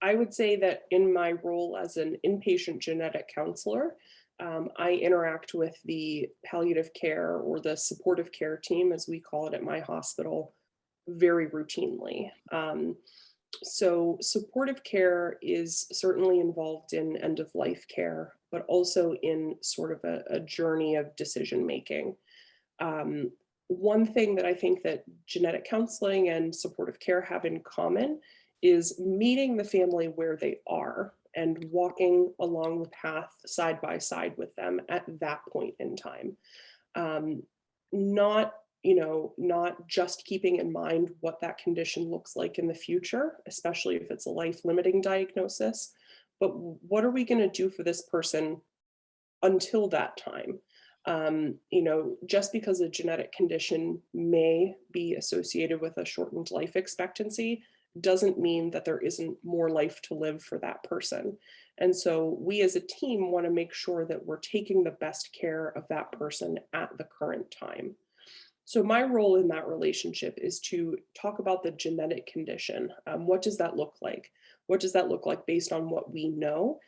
I would say that in my role as an inpatient genetic counselor, I interact with the palliative care or the supportive care team, as we call it at my hospital, very routinely. So supportive care is certainly involved in end of life care, but also in sort of a journey of decision making. Um, One thing that I think that genetic counseling and supportive care have in common is meeting the family where they are and walking along the path side by side with them at that point in time. Um, not, not just keeping in mind what that condition looks like in the future, especially if it's a life limiting diagnosis, but what are we going to do for this person until that time? Just because a genetic condition may be associated with a shortened life expectancy doesn't mean that there isn't more life to live for that person. And so we as a team want to make sure that we're taking the best care of that person at the current time. So my role in that relationship is to talk about the genetic condition. What does that look like? What does that look like based on what we know,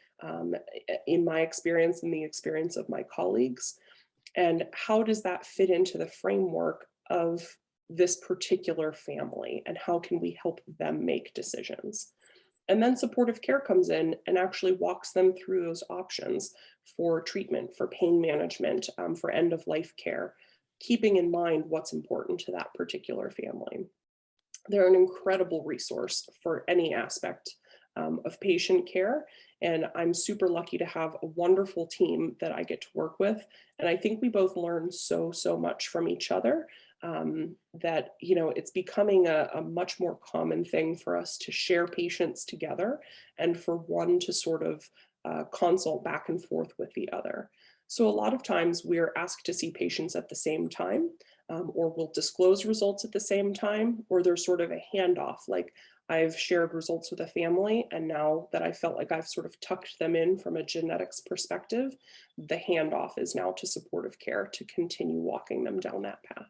in my experience and the experience of my colleagues? And how does that fit into the framework of this particular family? And how can we help them make decisions? And then supportive care comes in and actually walks them through those options for treatment, for pain management, for end of life care, keeping in mind what's important to that particular family. They're an incredible resource for any aspect of patient care. And I'm super lucky to have a wonderful team that I get to work with. And I think we both learn so much from each other, that, it's becoming a much more common thing for us to share patients together and for one to sort of consult back and forth with the other. So a lot of times we're asked to see patients at the same time, or we'll disclose results at the same time, or there's sort of a handoff. Like I've shared results with a family, and now that I felt like I've sort of tucked them in from a genetics perspective, the handoff is now to supportive care to continue walking them down that path.